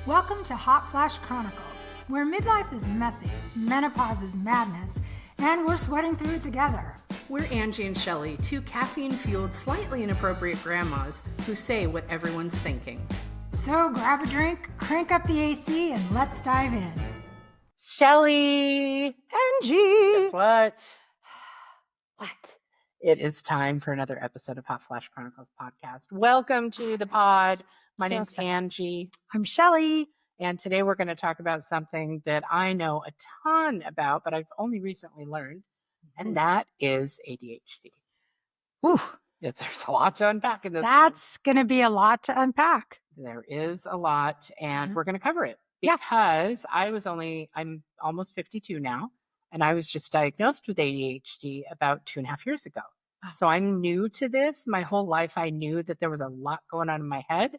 Welcome to Hot Flash Chronicles, where midlife is messy, menopause is madness, and we're sweating through it together. We're Angie and Shelly, two caffeine-fueled, slightly inappropriate grandmas who say what everyone's thinking. So grab a drink, crank up the AC, and let's dive in. Shelly! Angie! Guess what? What? It is time for another episode of Hot Flash Chronicles podcast. Welcome to the pod. My name's Angie. I'm Shelly. And today we're going to talk about something that I know a ton about, but I've only recently learned, and that is ADHD. Ooh. Yeah, there's a lot to unpack in this. That's going to be a lot to unpack. There is a lot, and we're going to cover it because I'm almost 52 now, and I was just diagnosed with ADHD about 2.5 years ago. Oh. So I'm new to this. My whole life, I knew that there was a lot going on in my head,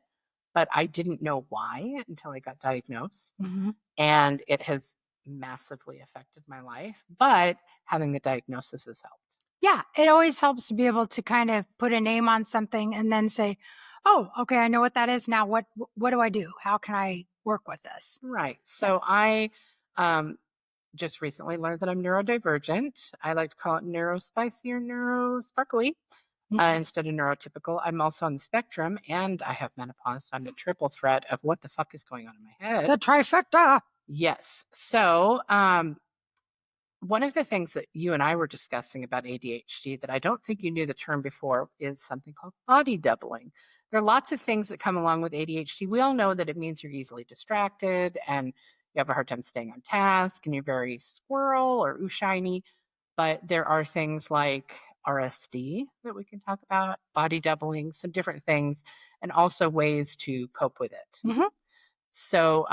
but I didn't know why until I got diagnosed. Mm-hmm. And it has massively affected my life, but having the diagnosis has helped. Yeah, it always helps to be able to kind of put a name on something and then say, oh, okay, I know what that is. Now, what do I do? How can I work with this? Right. So I just recently learned that I'm neurodivergent. I like to call it neuro-spicy or neuro-sparkly instead of neurotypical. I'm also on the spectrum, and I have menopause. So I'm a triple threat of what the fuck is going on in my head. The trifecta. Yes. So one of the things that you and I were discussing about ADHD that I don't think you knew the term before is something called body doubling. There are lots of things that come along with ADHD. We all know that it means you're easily distracted and you have a hard time staying on task and you're very squirrel or shiny. But there are things like RSD that we can talk about, body doubling, some different things, and also ways to cope with it. Mm-hmm. So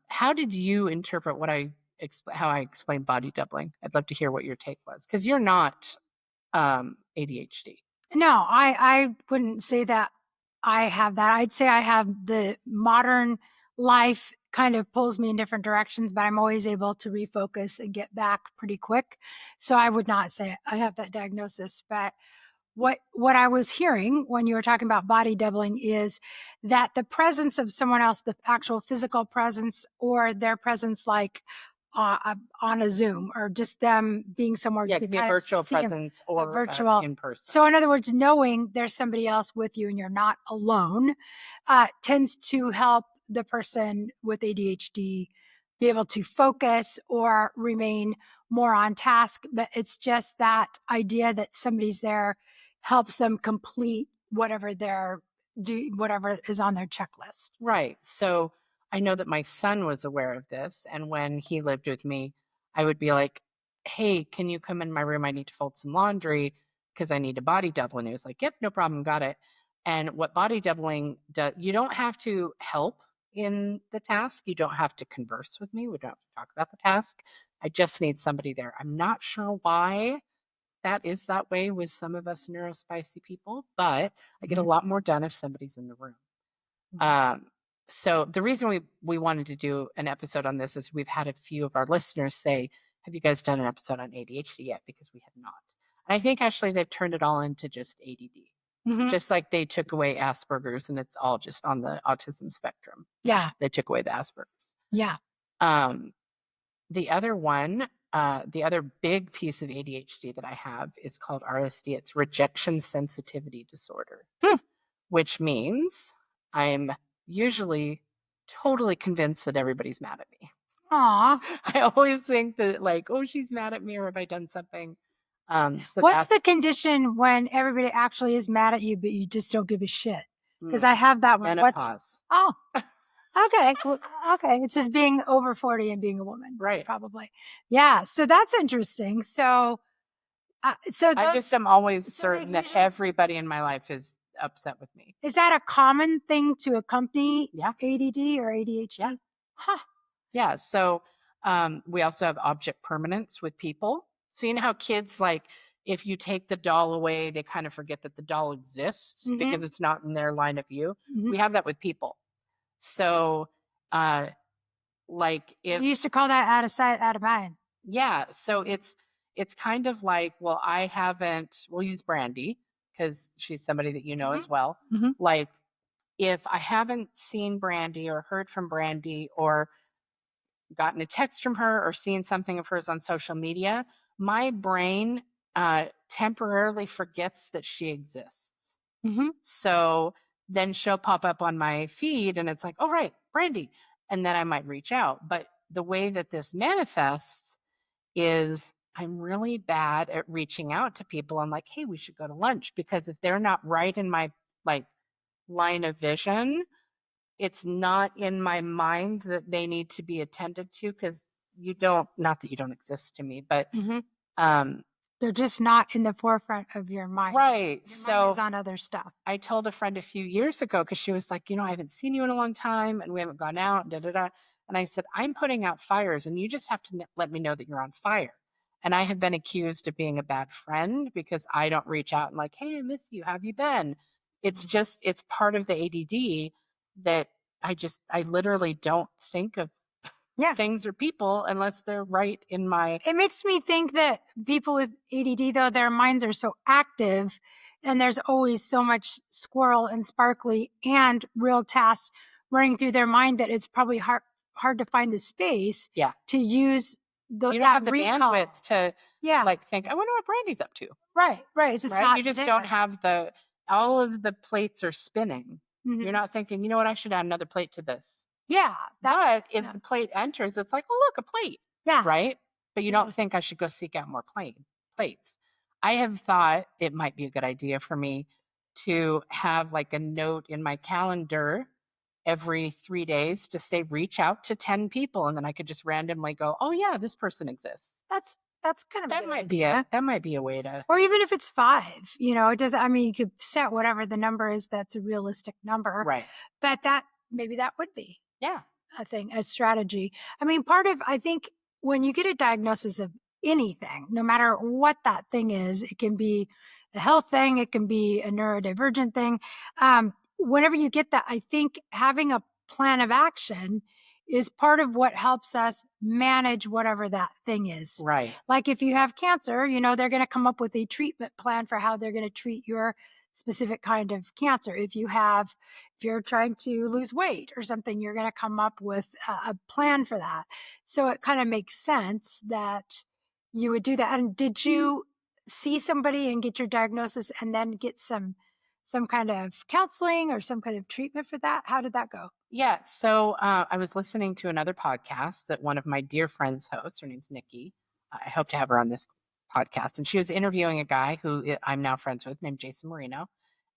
how did you interpret how I explained body doubling? I'd love to hear what your take was, because you're not ADHD. No, I wouldn't say that I have that. I'd say I have the modern life kind of pulls me in different directions, but I'm always able to refocus and get back pretty quick. So I would not say I have that diagnosis. But what I was hearing when you were talking about body doubling is that the presence of someone else, the actual physical presence or their presence like on a Zoom or just them being somewhere. Yeah, it could be a virtual presence or virtual in person. So in other words, knowing there's somebody else with you and you're not alone tends to help the person with ADHD be able to focus or remain more on task. But it's just that idea that somebody's there helps them complete whatever is on their checklist. Right. So I know that my son was aware of this. And when he lived with me, I would be like, hey, can you come in my room? I need to fold some laundry because I need a body double. And he was like, yep, no problem. Got it. And what body doubling does, you don't have to help in the task. You don't have to converse with me. We don't have to talk about the task. I just need somebody there. I'm not sure why that is that way with some of us neuro-spicy people, but I get a lot more done if somebody's in the room. Mm-hmm. So the reason we wanted to do an episode on this is we've had a few of our listeners say, have you guys done an episode on ADHD yet? Because we had not. And I think actually they've turned it all into just ADD, just like they took away Asperger's and it's all just on the autism spectrum. Yeah. They took away the Asperger's. Yeah. The other one, the other big piece of ADHD that I have is called RSD. It's rejection sensitivity disorder, which means I'm usually totally convinced that everybody's mad at me. Aw. I always think that like, oh, she's mad at me or have I done something? So what's the condition when everybody actually is mad at you, but you just don't give a shit? Because I have that one. Menopause. Okay. Okay. It's just being over 40 and being a woman. Right. Probably. Yeah. So that's interesting. So I just am always certain that everybody in my life is upset with me. Is that a common thing to accompany ADD or ADHD? Yeah. Huh. Yeah. So we also have object permanence with people. So you know how kids, like, if you take the doll away, they kind of forget that the doll exists because it's not in their line of view. We have that with people. So like if... You used to call that out of sight, out of mind. Yeah. So it's kind of like, well, we'll use Brandy because she's somebody that you know as well. Like if I haven't seen Brandy or heard from Brandy or gotten a text from her or seen something of hers on social media, my brain temporarily forgets that she exists. Mm-hmm. So then she'll pop up on my feed and it's like, oh, right, Brandy. And then I might reach out. But the way that this manifests is I'm really bad at reaching out to people. I'm like, hey, we should go to lunch, because if they're not right in my like line of vision, it's not in my mind that they need to be attended to, because you don't, not that you don't exist to me, but Mm-hmm. um They're just not in the forefront of your mind. right. Your mind is So on other stuff. I told a friend a few years ago, because she was like, I haven't seen you in a long time and we haven't gone out, da da da. And I said, I'm putting out fires and you just have to let me know that you're on fire. And I have been accused of being a bad friend because I don't reach out and like, hey, I miss you. How have you been? It's just, it's part of the ADD that I literally don't think of Yeah. things or people unless they're right in my. It makes me think that people with ADD, though, their minds are so active and there's always so much squirrel and sparkly and real tasks running through their mind that it's probably hard to find the space Yeah. to use You don't that have the recall. bandwidth to Yeah. like think, I wonder what Brandy's up to. Right. It's just Right? not You just there. don't have all of the plates are spinning. Mhm. You're not thinking, you know what, I should add another plate to this. Yeah. But if yeah. the plate enters, it's like, oh, look, a plate. Yeah. Right? But you Yeah. don't think I should go seek out more plates. I have thought it might be a good idea for me to have like a note in my calendar every 3 days to say, reach out to 10 people. And then I could just randomly go, oh, yeah, this person exists. That's kind of a That good might idea. that might be a way to. Or even if it's 5, it doesn't, I mean, you could set whatever the number is that's a realistic number. Right. But maybe that would be Yeah. a strategy. I mean, I think when you get a diagnosis of anything, no matter what that thing is, it can be a health thing, it can be a neurodivergent thing. Whenever you get that, I think having a plan of action is part of what helps us manage whatever that thing is. Right. Like if you have cancer, they're going to come up with a treatment plan for how they're going to treat your specific kind of cancer. If you're trying to lose weight or something, you're going to come up with a plan for that. So it kind of makes sense that you would do that. And did you see somebody and get your diagnosis and then get some kind of counseling or some kind of treatment for that? How did that go? Yeah. So I was listening to another podcast that one of my dear friends hosts. Her name's Nikki. I hope to have her on this podcast. And she was interviewing a guy who I'm now friends with named Jason Marino.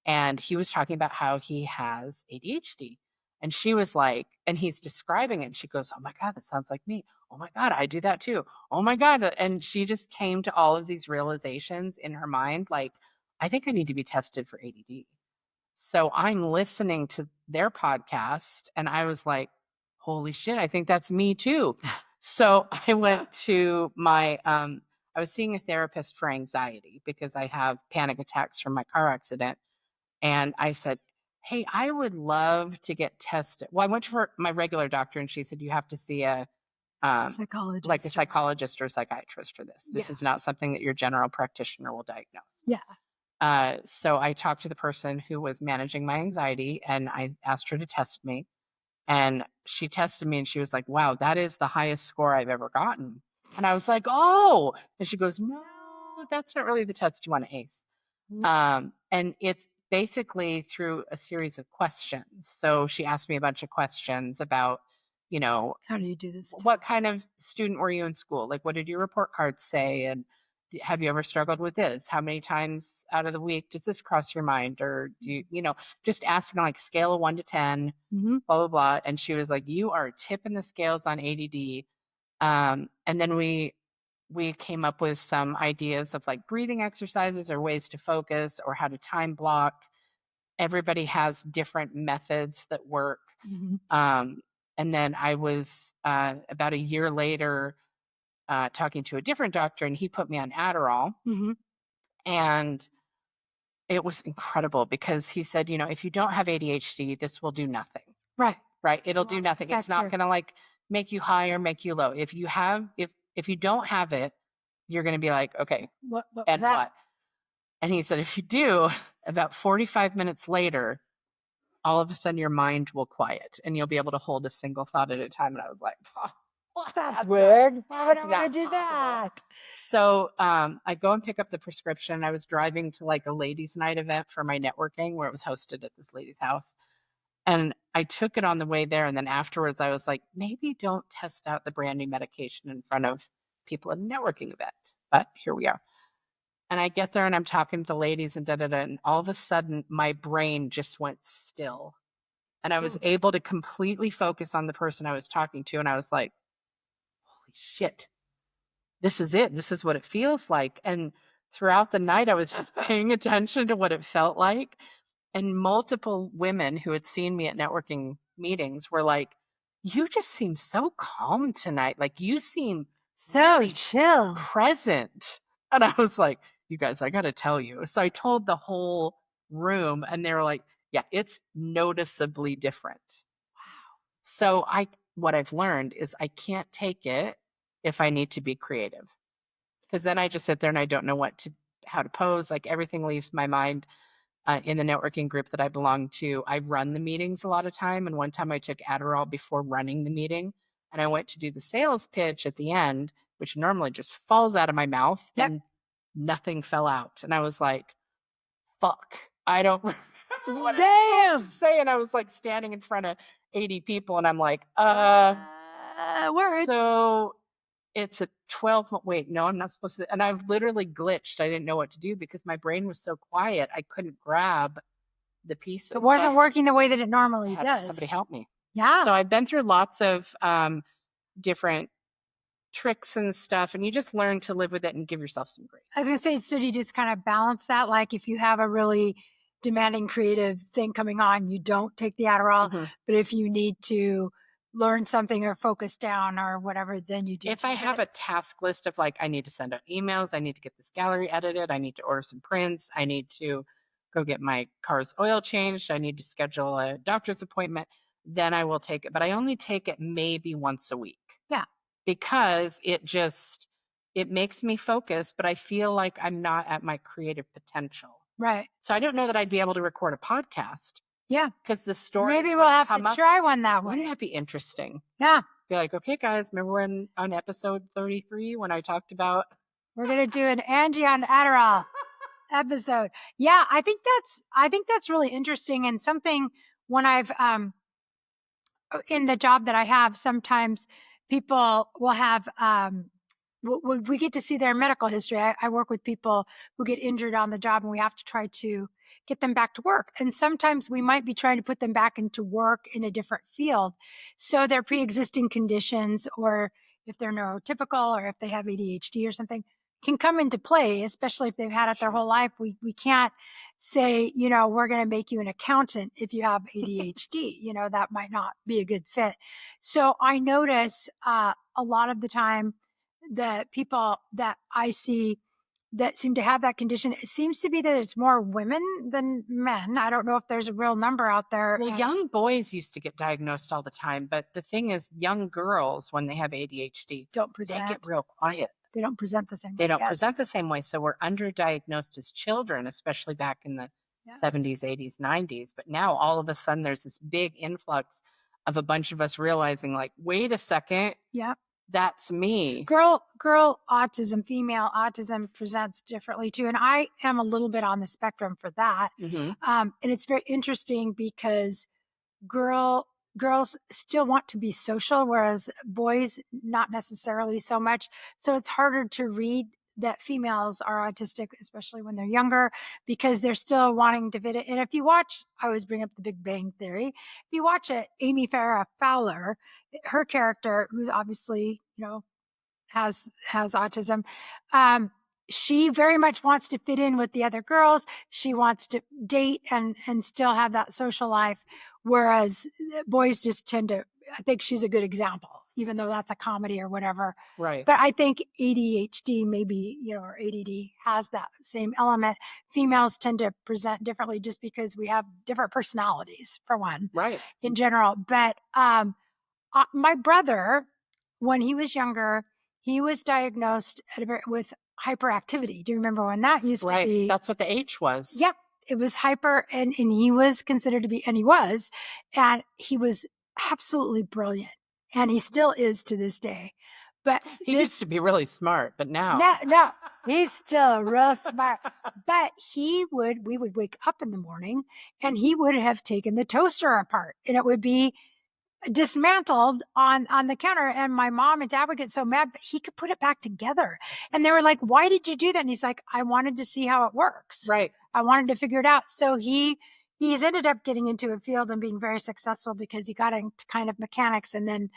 And he was talking about how he has ADHD. And she was like, and he's describing it. And she goes, oh my God, that sounds like me. Oh my God, I do that too. Oh my God. And she just came to all of these realizations in her mind. Like, I think I need to be tested for ADD. So I'm listening to their podcast and I was like, holy shit, I think that's me too. So I went to I was seeing a therapist for anxiety because I have panic attacks from my car accident. And I said, hey, I would love to get tested. Well, I went to my regular doctor and she said, you have to see Psychologist. like a psychologist or a psychiatrist for this. This is not something that your general practitioner will diagnose. Yeah. So I talked to the person who was managing my anxiety and I asked her to test me. And she tested me and she was like, wow, that is the highest score I've ever gotten. And I was like, oh. And she goes, no, that's not really the test you want to ace. And it's basically through a series of questions. So she asked me a bunch of questions about, how do you do this? What kind of student were you in school? Like, what did your report cards say? And have you ever struggled with this? How many times out of the week does this cross your mind? Or do you, just asking like scale of 1 to 10, blah, blah, blah. And she was like, you are tipping the scales on ADD. And then we came up with some ideas of like breathing exercises or ways to focus or how to time block. Everybody has different methods that work. And then I was about a year later talking to a different doctor and he put me on Adderall. And it was incredible because he said, if you don't have ADHD, this will do nothing. Right. It'll do nothing. It's not going to like make you high or make you low. If you don't have it, you're going to be like, okay, what and what? And he said, if you do, about 45 minutes later, all of a sudden your mind will quiet and you'll be able to hold a single thought at a time. And I was like, oh, well, That's weird. Why would that's I not want to do possible. that? So I go and pick up the prescription. I was driving to like a ladies' night event for my networking where it was hosted at this lady's house. And I took it on the way there. And then afterwards, I was like, maybe don't test out the brand new medication in front of people at a networking event. But here we are. And I get there and I'm talking to the ladies and da da da. And all of a sudden, my brain just went still. And I was able to completely focus on the person I was talking to. And I was like, holy shit, this is it. This is what it feels like. And throughout the night, I was just paying attention to what it felt like. And multiple women who had seen me at networking meetings were like, you just seem so calm tonight. Like you seem So really chill. present. And I was like, you guys, I got to tell you. So I told the whole room and they were like, yeah, it's noticeably different. Wow. So what I've learned is I can't take it if I need to be creative. Because then I just sit there and I don't know how to pose. Like everything leaves my mind. In the networking group that I belong to, I run the meetings a lot of time. And one time I took Adderall before running the meeting and I went to do the sales pitch at the end, which normally just falls out of my mouth and nothing fell out. And I was like, fuck, I don't remember what I was saying. I was like standing in front of 80 people and I'm like, words. So it's a 12, wait, no, I'm not supposed to. And I've literally glitched. I didn't know what to do because my brain was so quiet. I couldn't grab the pieces. It wasn't working the way that it normally does. Somebody help me. Yeah. So I've been through lots of different tricks and stuff, and you just learn to live with it and give yourself some grace. I was going to say, so do you just kind of balance that? Like if you have a really demanding creative thing coming on, you don't take the Adderall, but if you need to learn something or focus down or whatever, then you do. If I have a task list of like, I need to send out emails, I need to get this gallery edited, I need to order some prints, I need to go get my car's oil changed, I need to schedule a doctor's appointment, then I will take it. But I only take it maybe once a week. Yeah. Because it makes me focus, but I feel like I'm not at my creative potential. Right. So I don't know that I'd be able to record a podcast. Yeah. Because the story. Maybe we'll have to try one that way. Wouldn't that be interesting? Yeah. Be like, okay, guys, remember when on episode 33 when I talked about. We're going to do an Angie on Adderall episode. Yeah, I think that's really interesting and something when I've, in the job that I have, sometimes people will have, we get to see their medical history. I work with people who get injured on the job and we have to try to get them back to work. And sometimes we might be trying to put them back into work in a different field. So their pre-existing conditions, or if they're neurotypical or if they have ADHD or something, can come into play, especially if they've had it their whole life. We can't say, we're going to make you an accountant if you have ADHD. That might not be a good fit. So I notice a lot of the time the people that I see that seem to have that condition, it seems to be that it's more women than men. I don't know if there's a real number out there. Well, young boys used to get diagnosed all the time, but the thing is, young girls, when they have ADHD, they get real quiet. They don't present the same way. They don't present the same way. So we're underdiagnosed as children, especially back in the 70s, 80s, 90s. But now all of a sudden there's this big influx of a bunch of us realizing like, wait a second. Yeah. That's me. Girl autism, female autism presents differently too. And I am a little bit on the spectrum for that. And it's very interesting because girls still want to be social, whereas boys not necessarily so much. So it's harder to read that females are autistic, especially when they're younger, because they're still wanting to fit it. And if you watch, I always bring up the Big Bang Theory. If you watch Amy Farrah Fowler, her character, who's obviously, has autism, she very much wants to fit in with the other girls. She wants to date and still have that social life. Whereas boys just tend to, I think she's a good example, even though that's a comedy or whatever. Right. But I think ADHD maybe, or ADD has that same element. Females tend to present differently just because we have different personalities, for one. Right. In general. But my brother, when he was younger, he was diagnosed with hyperactivity. Do you remember when that used to be? Right. That's what the H was. Yep. it was hyper, and he was considered to be, and he was absolutely brilliant, and he still is to this day. But He used to be really smart, but now. no, he's still real smart. But we would wake up in the morning and he would have taken the toaster apart and it would be dismantled on the counter, and my mom and dad would get so mad, but he could put it back together. And they were like, why did you do that? And he's like, I wanted to see how it works. Right. I wanted to figure it out. So he's ended up getting into a field and being very successful because he got into kind of mechanics, and then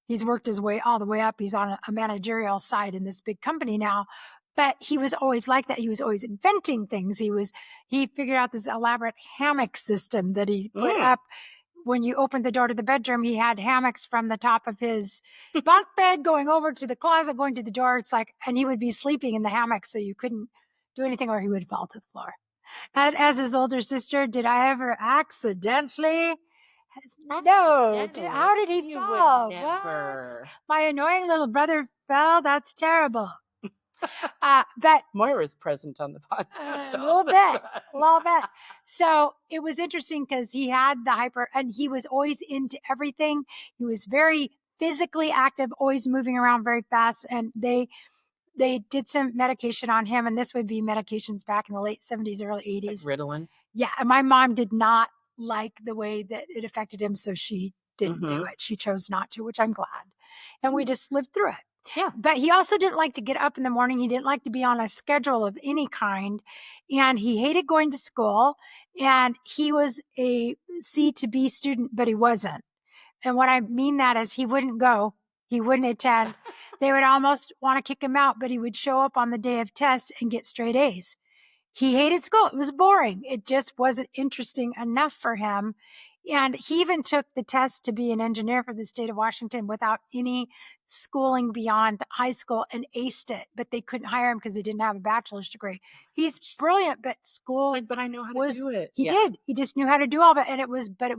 he's worked his way all the way up. He's on a managerial side in this big company now. But he was always like that. He was always inventing things. He figured out this elaborate hammock system that he put up. When you opened the door to the bedroom, he had hammocks from the top of his bunk bed going over to the closet, going to the door. It's like, and he would be sleeping in the hammock so you couldn't do anything or he would fall to the floor. And as his older sister, did I ever accidentally? No. How did he fall? What? My annoying little brother fell? That's terrible. But Moira's present on the podcast. A little bit. So it was interesting because he had the hyper, and he was always into everything. He was very physically active, always moving around very fast. And they did some medication on him, and this would be medications back in the late 70s, early 80s. Like Ritalin. Yeah, and my mom did not like the way that it affected him, so she didn't do it. She chose not to, which I'm glad. And we just lived through it. Yeah. But he also didn't like to get up in the morning. He didn't like to be on a schedule of any kind. And he hated going to school. And he was a C to B student, but he wasn't. And what I mean that is he wouldn't go. He wouldn't attend. They would almost want to kick him out, but he would show up on the day of tests and get straight A's. He hated school. It was boring. It just wasn't interesting enough for him. And he even took the test to be an engineer for the state of Washington without any schooling beyond high school and aced it. But they couldn't hire him because he didn't have a bachelor's degree. He's brilliant, but school but I know how to do it. He did. He just knew how to do all of it. And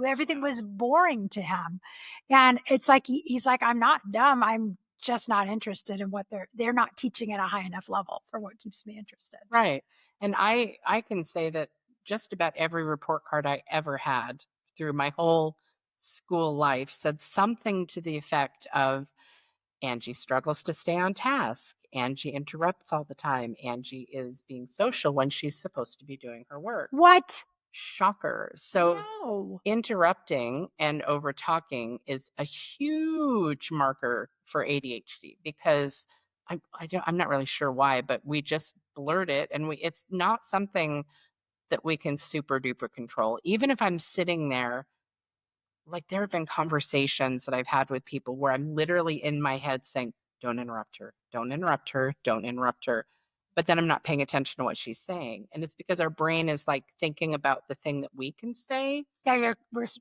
everything was boring to him. And it's like, he's like, I'm not dumb. I'm just not interested in what they're not teaching at a high enough level for what keeps me interested. Right. And I can say that just about every report card I ever had through my whole school life said something to the effect of Angie struggles to stay on task. Angie interrupts all the time. Angie is being social when she's supposed to be doing her work. What? Shocker. So interrupting and over talking is a huge marker for ADHD because I'm not really sure why, but we just blurt it, and it's not something that we can super duper control. Even if I'm sitting there, like there have been conversations that I've had with people where I'm literally in my head saying, don't interrupt her, don't interrupt her, don't interrupt her. But then I'm not paying attention to what she's saying. And it's because our brain is like thinking about the thing that we can say. Yeah,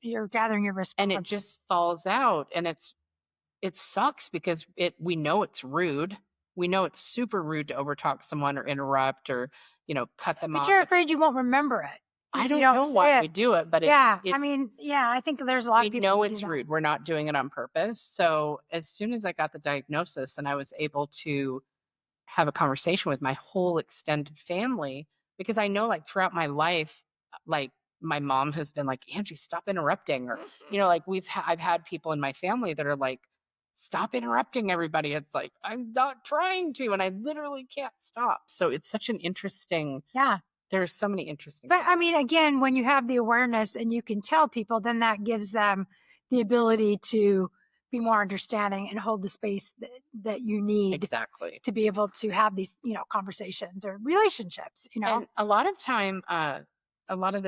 you're gathering your response. And it just falls out. And it sucks because we know it's rude. We know it's super rude to overtalk someone or interrupt or, cut them off. But you're afraid you won't remember it. I don't know why we do it, but I think there's a lot of people. We know it's rude. We're not doing it on purpose. So as soon as I got the diagnosis and I was able to have a conversation with my whole extended family, because I know like throughout my life, like my mom has been like, Angie, stop interrupting. Or, like I've had people in my family that are like, stop interrupting everybody. It's like, I'm not trying to, and I literally can't stop. So it's such an interesting, there's so many interesting But I mean, again, when you have the awareness and you can tell people, then that gives them the ability to be more understanding and hold the space that you need exactly to be able to have these, conversations or relationships, And a lot of the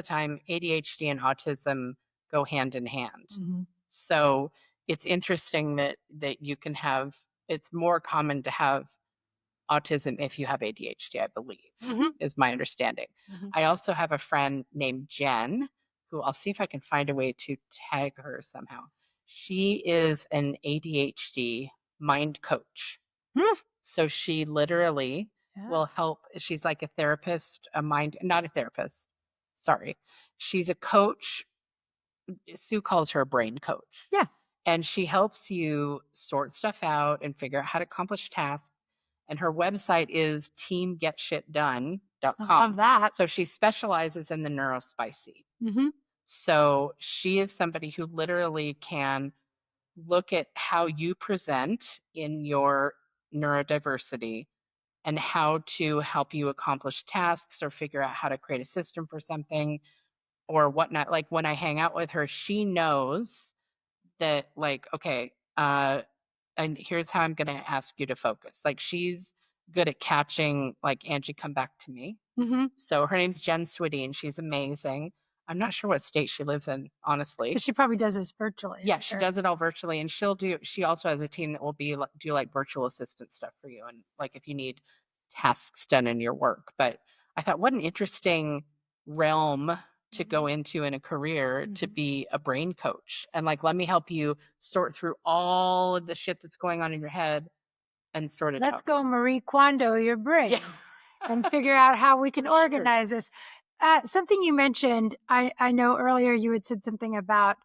time, ADHD and autism go hand in hand. Mm-hmm. So it's interesting that you can have, it's more common to have autism if you have ADHD, I believe, is my understanding. Mm-hmm. I also have a friend named Jen, who I'll see if I can find a way to tag her somehow. She is an ADHD mind coach. So she literally will help. She's like a therapist, not a therapist. Sorry. She's a coach. Sue calls her a brain coach. Yeah. And she helps you sort stuff out and figure out how to accomplish tasks. And her website is teamgetshitdone. I love that. So she specializes in the neuro-spicy. Mm-hmm. So she is somebody who literally can look at how you present in your neurodiversity and how to help you accomplish tasks or figure out how to create a system for something or whatnot. Like when I hang out with her, she knows that, like, okay, and here's how I'm going to ask you to focus. Like she's good at catching, like, Angie, come back to me. Mm-hmm. So her name's Jen Swedeen. She's amazing. I'm not sure what state she lives in, honestly. Because she probably does this virtually. Yeah, I'm she sure. does it all virtually, and she also has a team that will do like virtual assistant stuff for you, and like if you need tasks done in your work. But I thought, what an interesting realm to Mhm. go into in a career to Mhm. be a brain coach, and like let me help you sort through all of the shit that's going on in your head and sort it Let's out. go Marie Kondo your Yeah. brain and figure out how we can For sure. organize this. Something you mentioned, I know earlier you had said something about,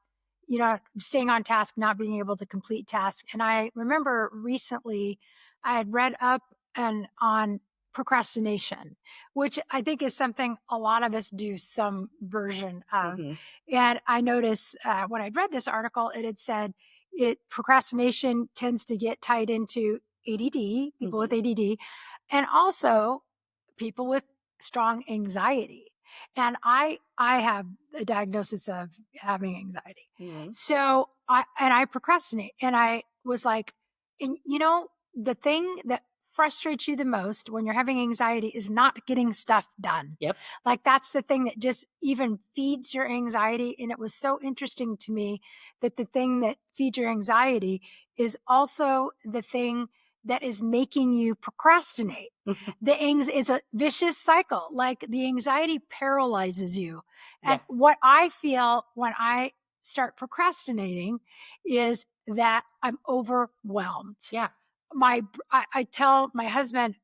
staying on task, not being able to complete tasks. And I remember recently I had read up and on procrastination, which I think is something a lot of us do some version of. Hmm. And I noticed when I'd read this article, it had said procrastination tends to get tied into ADD, people Hmm. with ADD, and also people with strong anxiety. And I have a diagnosis of having anxiety. Hmm. So I procrastinate, and I was like, and the thing that frustrates you the most when you're having anxiety is not getting stuff done. Yep. Like that's the thing that just even feeds your anxiety. And it was so interesting to me that the thing that feeds your anxiety is also the thing that is making you procrastinate. It's a vicious cycle. Like the anxiety paralyzes you. Yeah. And what I feel when I start procrastinating is that I'm overwhelmed. Yeah. I tell my husband,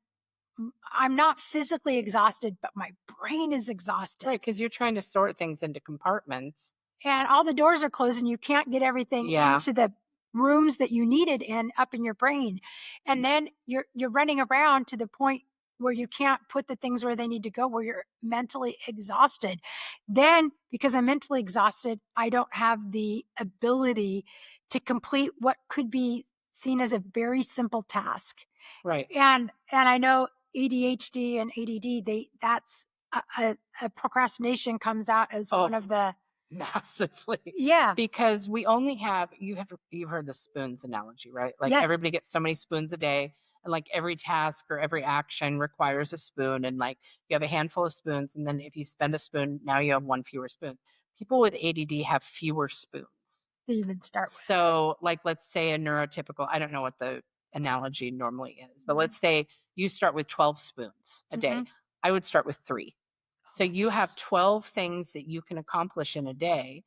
I'm not physically exhausted, but my brain is exhausted. Right, because you're trying to sort things into compartments. And all the doors are closed and you can't get everything Yeah. into the rooms that you needed in up in your brain. And then you're running around to the point where you can't put the things where they need to go, where you're mentally exhausted. Then because I'm mentally exhausted, I don't have the ability to complete what could be seen as a very simple task. Right. And I know ADHD and ADD, that's a procrastination comes out as Oh, one of the massively. yeah. Because we only have you've heard the spoons analogy, right? Like Yes. everybody gets so many spoons a day, and like every task or every action requires a spoon, and like you have a handful of spoons, and then if you spend a spoon, now you have one fewer spoon. People with ADD have fewer spoons. To even start with. So, like, let's say a neurotypical, I don't know what the analogy normally is, but Mhm. let's say you start with 12 spoons a day. Mhm. I would start with 3. Oh So my you have gosh. 12 things that you can accomplish in a day,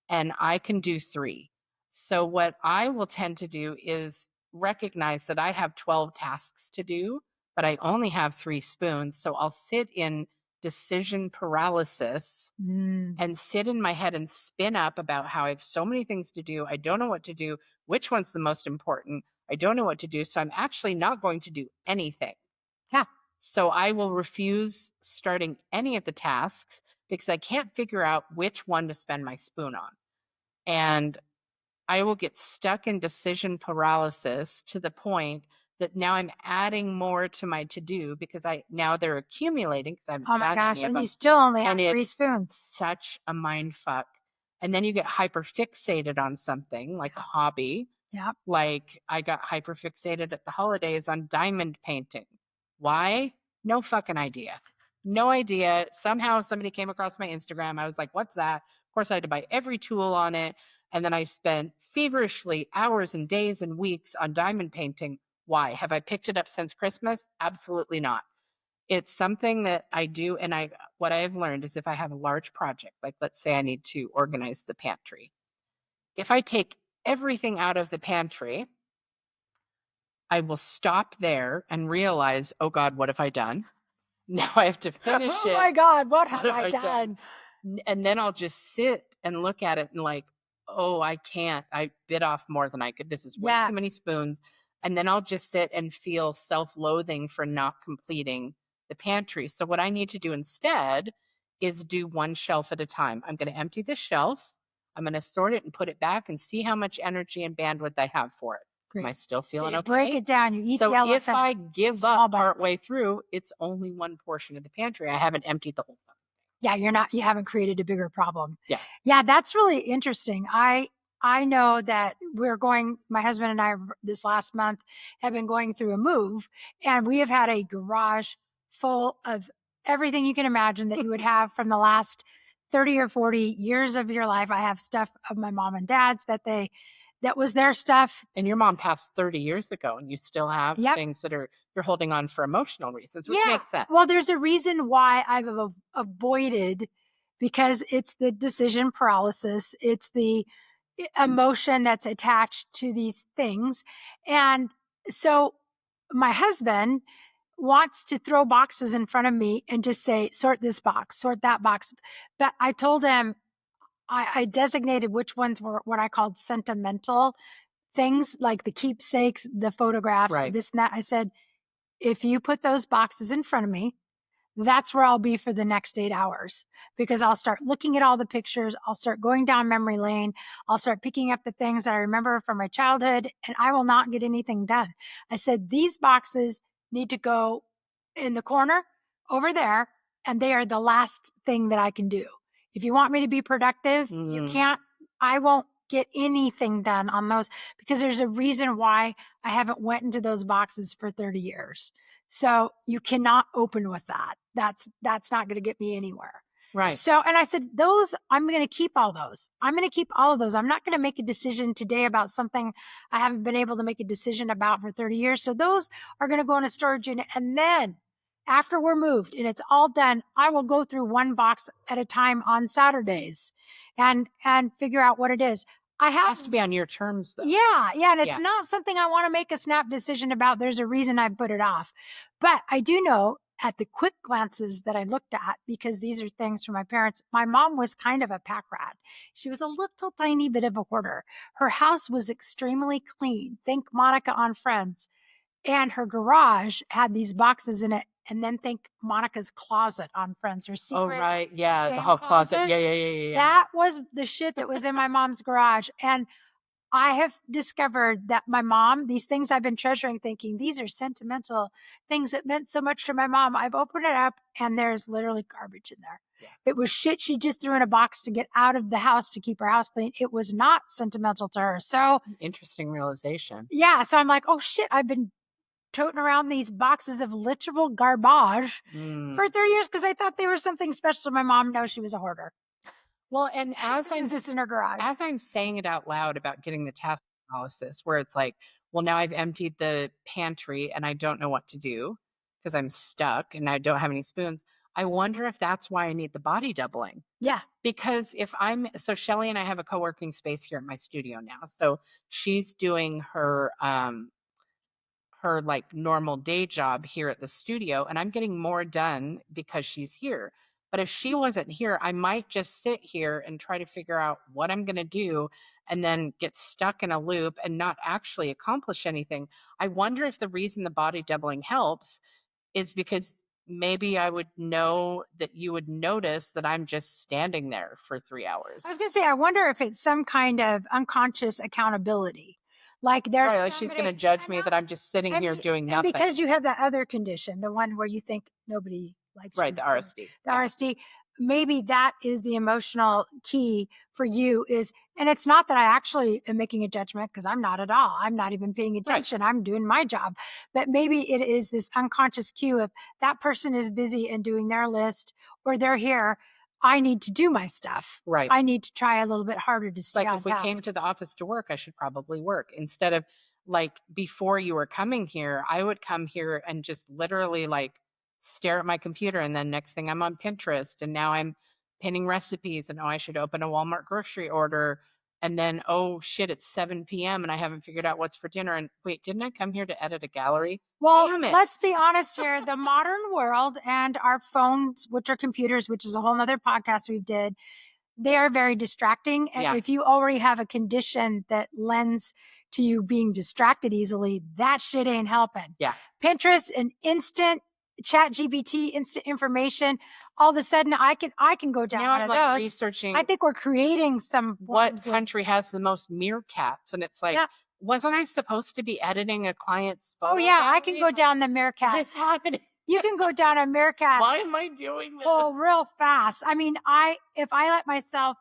and I can do 3. So, what I will tend to do is recognize that I have 12 tasks to do, but I only have 3 spoons. So, I'll sit in decision paralysis Mm. and sit in my head and spin up about how I have so many things to do. I don't know what to do. Which one's the most important? I don't know what to do. So I'm actually not going to do anything. Yeah. So I will refuse starting any of the tasks because I can't figure out which one to spend my spoon on. And I will get stuck in decision paralysis to the point that now I'm adding more to my to do because now they're accumulating because I haven't Oh my done gosh. any of And you them, still only have and 3 it's spoons. such a mind fuck. And then you get hyper fixated on something like a hobby. Yep. Like I got hyper fixated at the holidays on diamond painting. Why? No fucking idea. No idea. Somehow somebody came across my Instagram. I was like, what's that? Of course, I had to buy every tool on it. And then I spent feverishly hours and days and weeks on diamond painting. Why? Have I picked it up since Christmas? Absolutely not. It's something that I do, and what I've learned is if I have a large project, like let's say I need to organize the pantry, if I take everything out of the pantry, I will stop there and realize, oh God, what have I done? Now I have to finish Oh it. my God. What What have have I I done? done? And then I'll just sit and look at it and like, oh, I can't. I bit off more than I could. This is way Yeah. too many spoons. And then I'll just sit and feel self loathing for not completing the pantry. So what I need to do instead is do one shelf at a time. I'm going to empty the shelf. I'm going to sort it and put it back and see how much energy and bandwidth I have for it. Am I Great. still So feeling you break okay? it down. You eat the So if elephant I give small up bites. partway through, it's only one portion of the pantry. I haven't emptied the whole thing. Yeah, you haven't created a bigger problem. Yeah. Yeah, that's really interesting. I know that my husband and I this last month have been going through a move, and we have had a garage full of everything you can imagine that you would have from the last 30 or 40 years of your life. I have stuff of my mom and dad's that was their stuff. And your mom passed 30 years ago, and you still have Yep. things that you're holding on for emotional reasons, which Yeah. makes sense. Well, there's a reason why I've avoided, because it's the decision paralysis. It's the emotion that's attached to these things. And so my husband wants to throw boxes in front of me and just say, sort this box, sort that box. But I told him, I designated which ones were what I called sentimental things, like the keepsakes, the photographs, Right. this and that. I said, if you put those boxes in front of me, that's where I'll be for the next 8 hours, because I'll start looking at all the pictures. I'll start going down memory lane. I'll start picking up the things that I remember from my childhood, and I will not get anything done. I said, these boxes need to go in the corner over there, and they are the last thing that I can do. If you want me to be productive, you can't, I won't get anything done on those, because there's a reason why I haven't went into those boxes for 30 years. So you cannot open with that. That's not going to get me anywhere. Right. So, and I said, I'm going to keep all those. I'm going to keep all of those. I'm not going to make a decision today about something I haven't been able to make a decision about for 30 years. So those are going to go in a storage unit. And then after we're moved and it's all done, I will go through one box at a time on Saturdays and figure out what it is. It has to be on your terms, though. Yeah. And it's not something I want to make a snap decision about. There's a reason I put it off. But I do know at the quick glances that I looked at, because these are things from my parents, my mom was kind of a pack rat. She was a little tiny bit of a hoarder. Her house was extremely clean. Think Monica on Friends. And her garage had these boxes in it. And then think Monica's closet on Friends. Her secret. Oh, right. Yeah. The shame whole closet. closet. Yeah. That was the shit that was in my mom's garage. And I have discovered that my mom, these things I've been treasuring, thinking these are sentimental things that meant so much to my mom. I've opened it up and there's literally garbage in there. Yeah. It was shit she just threw in a box to get out of the house to keep her house clean. It was not sentimental to her. So interesting realization. Yeah. So I'm like, oh shit, I've been toting around these boxes of literal garbage for 30 years because I thought they were something special to my mom. No, she was a hoarder. Well, and as I'm just in her garage. As I'm saying it out loud about getting the task analysis, where it's like, well, now I've emptied the pantry and I don't know what to do because I'm stuck and I don't have any spoons. I wonder if that's why I need the body doubling. Yeah. Because so Shelly and I have a co-working space here at my studio now. So she's doing her like normal day job here at the studio, and I'm getting more done because she's here. But if she wasn't here, I might just sit here and try to figure out what I'm going to do and then get stuck in a loop and not actually accomplish anything. I wonder if the reason the body doubling helps is because maybe I would know that you would notice that I'm just standing there for 3 hours. I was going to say, I wonder if it's some kind of unconscious accountability. Like there's right, like she's going to judge me that I'm just sitting here doing nothing. And because you have that other condition, the one where you think nobody likes you. Right, the RSD. The RSD. Maybe that is the emotional key for you and it's not that I actually am making a judgment, because I'm not at all. I'm not even paying attention. Right. I'm doing my job. But maybe it is this unconscious cue of that person is busy and doing their list, or they're here. I need to do my stuff. Right. I need to try a little bit harder to stay on task. Like if we came to the office to work, I should probably work. Instead of like before you were coming here, I would come here and just literally like stare at my computer, and then next thing I'm on Pinterest, and now I'm pinning recipes, and I should open a Walmart grocery order, and then oh shit, it's 7 p.m. and I haven't figured out what's for dinner, and wait, didn't I come here to edit a gallery? Well, let's be honest here. The modern world and our phones, which are computers, which is a whole nother podcast we did, they are very distracting. And if you already have a condition that lends to you being distracted easily, that shit ain't helping. Yeah. Pinterest, an instant chat GPT, instant information. All of a sudden I can go down Now one I'm of like those. researching I think we're creating some what forms of, country has the most meerkats. And it's like, yeah. wasn't I supposed to be editing a client's Oh photo yeah, I can gallery? go Like, down the what meerkat. is happening? You can go down a meerkat Why am I doing this? hole real fast. I mean, if I let myself,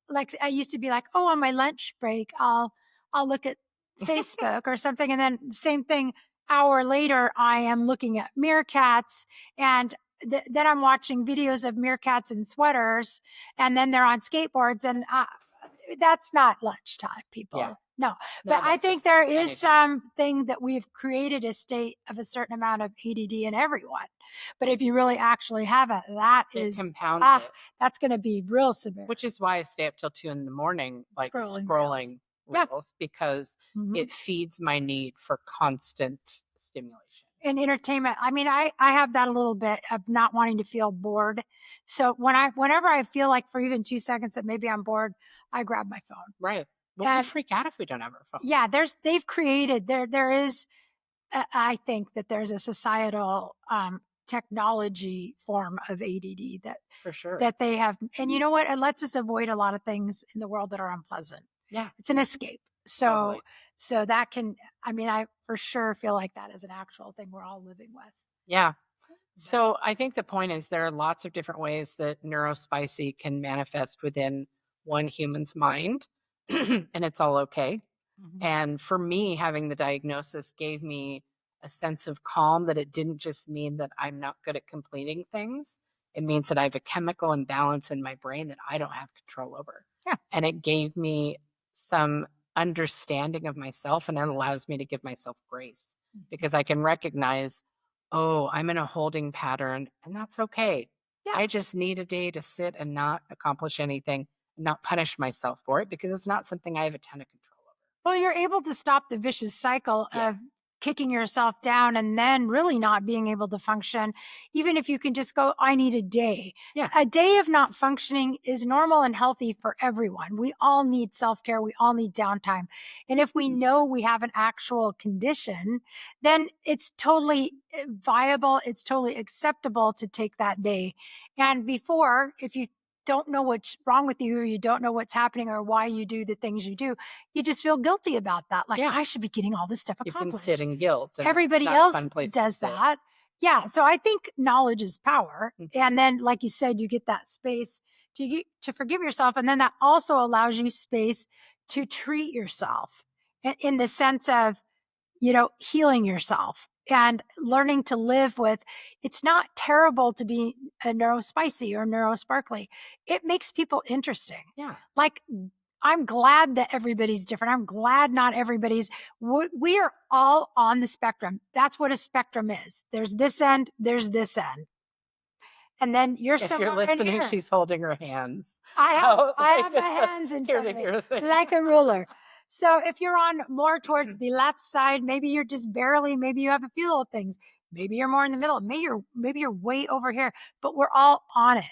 like I used to be like, oh, on my lunch break, I'll look at Facebook or something, and then same thing. Hour later, I am looking at meerkats, and then I'm watching videos of meerkats in sweaters, and then they're on skateboards, and that's not lunchtime, Yeah. people. No, but No, I that's think just there is energy. something that we've created a state of a certain amount of ADD in everyone. But if you really actually have it, It compounds it, that's going to be real severe. which is why I stay up till 2 a.m, like Scrolling scrolling Yeah. reels, because Mhm. it feeds my need for constant stimulation. And entertainment. I mean, I have that a little bit of not wanting to feel bored. So whenever I feel like for even 2 seconds that maybe I'm bored, I grab my phone. Right. Well, we freak out if we don't have our phone. Yeah, they've created there is I think that there's a societal technology form of ADD For sure. that they have, and you know what? It lets us avoid a lot of things in the world that are unpleasant. Yeah. It's an escape. So Totally. so that can, I mean, I for sure feel like that is an actual thing we're all living with. Yeah. So I think the point is there are lots of different ways that neuro-spicy can manifest within one human's mind, and it's all okay. Mhm. And for me, having the diagnosis gave me a sense of calm that it didn't just mean that I'm not good at completing things. It means that I have a chemical imbalance in my brain that I don't have control over. Yeah. And it gave me some understanding of myself, and it allows me to give myself grace because I can recognize, oh, I'm in a holding pattern, and that's okay. Yeah. I just need a day to sit and not accomplish anything, not punish myself for it because it's not something I have a ton of control over. Well, you're able to stop the vicious cycle Yeah. of kicking yourself down and then really not being able to function, even if you can just go, I need a day. Yeah. A day of not functioning is normal and healthy for everyone. We all need self care. We all need downtime. And if we know we have an actual condition, then it's totally viable. It's totally acceptable to take that day. And before, if you don't know what's wrong with you, or you don't know what's happening or why you do the things you do, you just feel guilty about that. Like, Yeah. I should be getting all this stuff You can accomplished. sit in guilt. And Everybody it's not a else fun place to does sit. that. Yeah. So I think knowledge is power. Mhm. And then, like you said, you get that space to forgive yourself. And then that also allows you space to treat yourself in the sense of, healing yourself and learning to live with. It's not terrible to be a neuro-spicy or neuro-sparkly. It makes people interesting. Yeah. Like, I'm glad that everybody's different. I'm glad not everybody's, we are all on the spectrum. That's what a spectrum is. There's this end, there's this end. And then you're If you're somewhere in listening, here. she's holding her hands. I have Oh, my hands in here front to of me, hear things. like a ruler. So if you're on more towards the left side, maybe you're just barely, maybe you have a few little things. Maybe you're more in the middle. Maybe you're way over here, but we're all on it.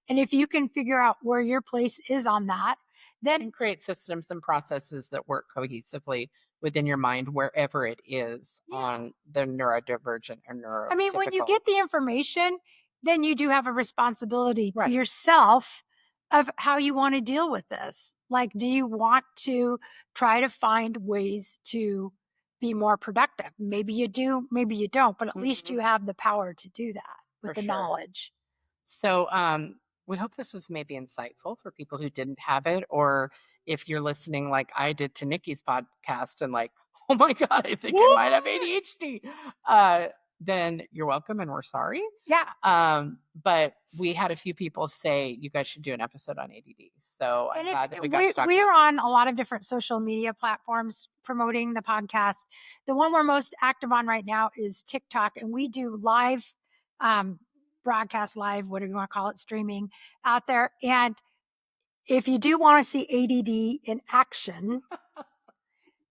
And if you can figure out where your place is on that, then And create systems and processes that work cohesively within your mind wherever it is on the neurodivergent or neurotypical. I mean, when you get the information, then you do have a responsibility to Right. yourself of how you want to deal with this. Like, do you want to try to find ways to be more productive? Maybe you do, maybe you don't, but at least you have the power to do that with For the sure. knowledge. So we hope this was maybe insightful for people who didn't have it, or if you're listening like I did to Nikki's podcast and like, oh my God, I think I might have ADHD. Then you're welcome and we're sorry. Yeah. But we had a few people say you guys should do an episode on ADD. So I'm glad that we got to talk we about are on a lot of different social media platforms promoting the podcast. The one we're most active on right now is TikTok, and we do live broadcast, live, whatever you want to call it, streaming out there. And if you do want to see ADD in action,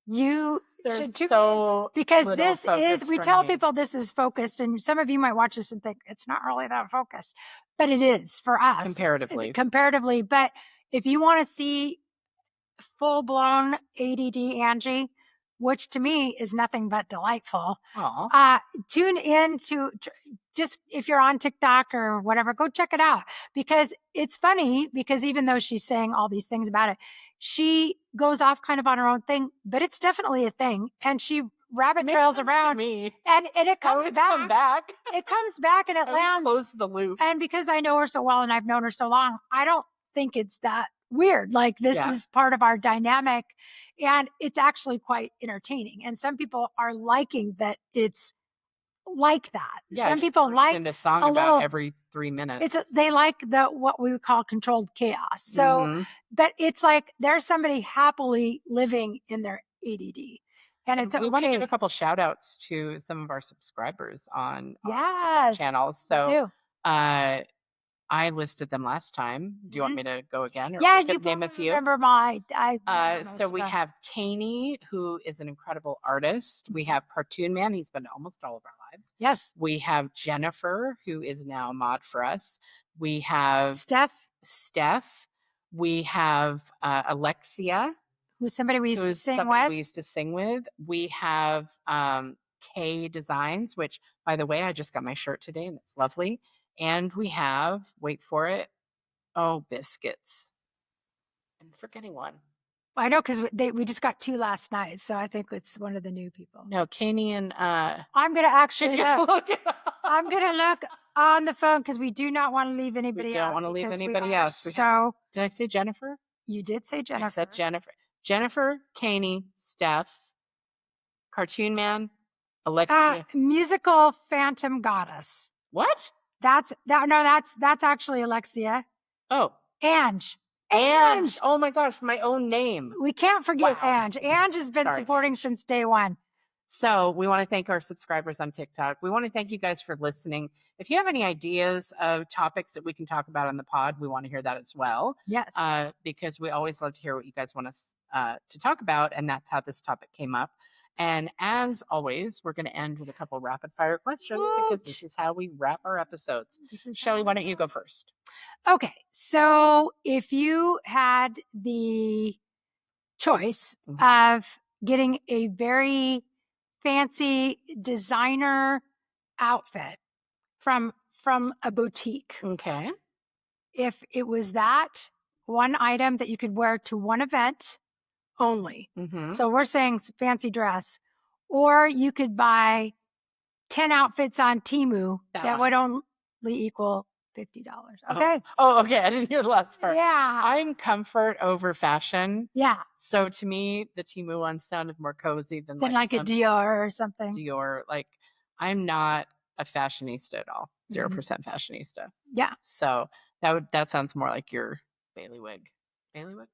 you should tune in, because this is, we tell people this is focused, and some of you might watch this and think it's not really that focused, but it is for us comparatively. But if you want to see full blown ADD Angie, which to me is nothing but delightful. Aw. Tune in to just if you're on TikTok or whatever, go check it out, because it's funny, because even though she's saying all these things about it, she goes off kind of on her own thing, but it's definitely a thing. And she rabbit Makes trails sense to around me. and it How comes it's back. come back. It comes back and it How it's lands. closed the loop. And because I know her so well and I've known her so long, I don't think it's that weird. Like this Yeah. is part of our dynamic, and it's actually quite entertaining. And some people are liking that it's like that. Yeah, Some just people burst like into song a about little, every 3 minutes. they like the what we would call controlled chaos. So, Mhm. but it's like there's somebody happily living in their ADD, and it's we want to give a okay. couple shout outs to some of our subscribers on our Yes, channels. we So do. I listed them last time. Do you want me to go again, or Yeah, we you could name a probably few? remember I remember So most we of them. have Caney, who is an incredible artist. We have Cartoon Man. He's been almost all of our lives. Yes, We have Jennifer, who is now a mod for us. We have Steph. We have Alexia, who's somebody we used to who's sing somebody with. we used to sing with. We have K Designs, which, by the way, I just got my shirt today and it's lovely. And we have, wait for it, Biscuits. I'm forgetting one. I know, because we just got 2 last night, so I think it's one of the new people. No, Caney and I'm gonna actually look it up. I'm gonna look on the phone, because we do not want to leave anybody We out. don't want to leave because we anybody are else. So Did I say Jennifer? you did say Jennifer. I said Jennifer. Jennifer, Caney, Steph, Cartoon Man, Alexia. Musical Phantom Goddess. What? That's actually Alexia. Oh, Ange. Ange. Oh my gosh, my own name. We can't forget Wow. Ange. Ange has been Sorry, supporting Ange. since day one. So we want to thank our subscribers on TikTok. We want to thank you guys for listening. If you have any ideas of topics that we can talk about on the pod, we want to hear that as well. Yes. Because we always love to hear what you guys want us to talk about. And that's how this topic came up. And as always, we're going to end with a couple rapid fire questions, because this is how we wrap our episodes. Shelly, why don't you go first? Okay. So if you had the choice of getting a very fancy designer outfit from a boutique, Okay. if it was that one item that you could wear to one event only, so we're saying fancy dress, or you could buy 10 outfits on Temu that would only equal $50. Okay. Okay. I didn't hear the last part. Yeah. I'm comfort over fashion. Yeah. So to me, the Temu one sounded more cozy than like a Dior or something. Dior. Like, I'm not a fashionista at all. 0% fashionista. Yeah. So that sounds more like your bailiwick. Bailiwick?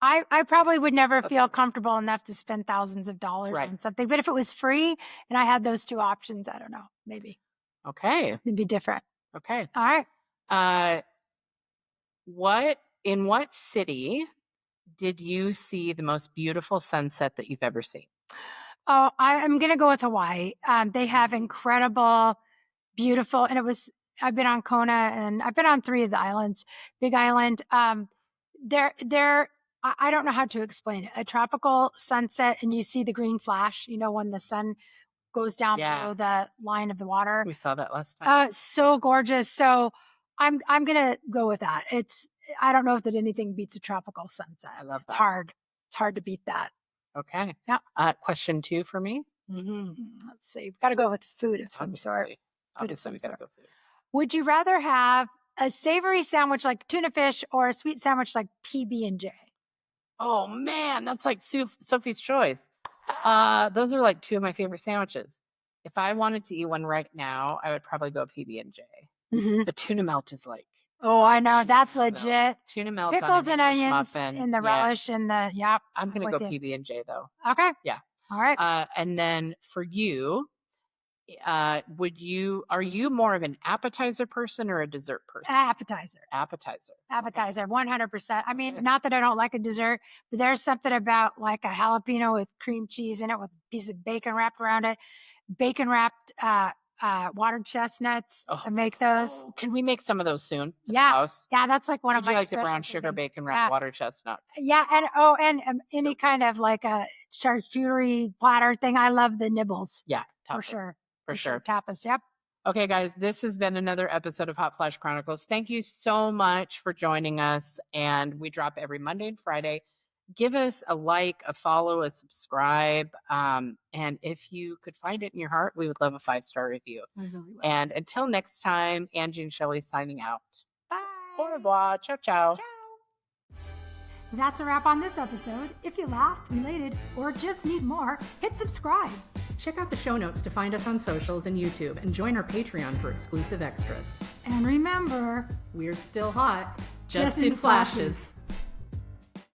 I probably would never feel comfortable enough to spend thousands of dollars on something. But if it was free and I had those 2 options, I don't know, maybe. Okay. It'd be different. Okay. All right. In what city did you see the most beautiful sunset that you've ever seen? Oh, I'm going to go with Hawaii. They have incredible, beautiful, and I've been on Kona and I've been on 3 of the islands, Big Island. I don't know how to explain it. A tropical sunset, and you see the green flash, when the sun goes down below the line of the water. We saw that last time. So gorgeous. So I'm going to go with that. I don't know if that anything beats a tropical sunset. I love that. It's hard. It's hard to beat that. Okay. Yeah. Question 2 for me. Let's see. We've got to go with food of some sort. Obviously, we got to go food. Would you rather have a savory sandwich like tuna fish or a sweet sandwich like PB&J? Oh man, that's like Sophie's Choice. Those are like 2 of my favorite sandwiches. If I wanted to eat one right now, I would probably go PB&J. The tuna melt is like. Oh, I know. That's legit. Tuna melt, pickles on and onions muffin. and the relish and the I'm gonna go PB&J though. Okay. Yeah. All right. And then for you, are you more of an appetizer person or a dessert person? Appetizer. 100%. I mean, not that I don't like a dessert, but there's something about like a jalapeno with cream cheese in it with a piece of bacon wrapped around it. Bacon wrapped water chestnuts. Oh, I make those. can we make some of those soon? At the Yeah. house? Yeah, that's like one Would of you my like the brown specialty sugar things. bacon Yeah. wrapped water chestnuts? Yeah, and any So- kind of like a charcuterie platter thing. I love the nibbles Yeah, for tapas. sure. For sure. Tapas. Yep. Okay, guys, this has been another episode of Hot Flash Chronicles. Thank you so much for joining us. And we drop every Monday and Friday. Give us a like, a follow, a subscribe. And if you could find it in your heart, we would love a 5-star review. I really will. And until next time, Angie and Shelly signing out. Bye. Au revoir. Ciao, ciao. Ciao. That's a wrap on this episode. If you laughed, related, or just need more, hit subscribe. Check out the show notes to find us on socials and YouTube and join our Patreon for exclusive extras. And remember, We're still hot, just in flashes.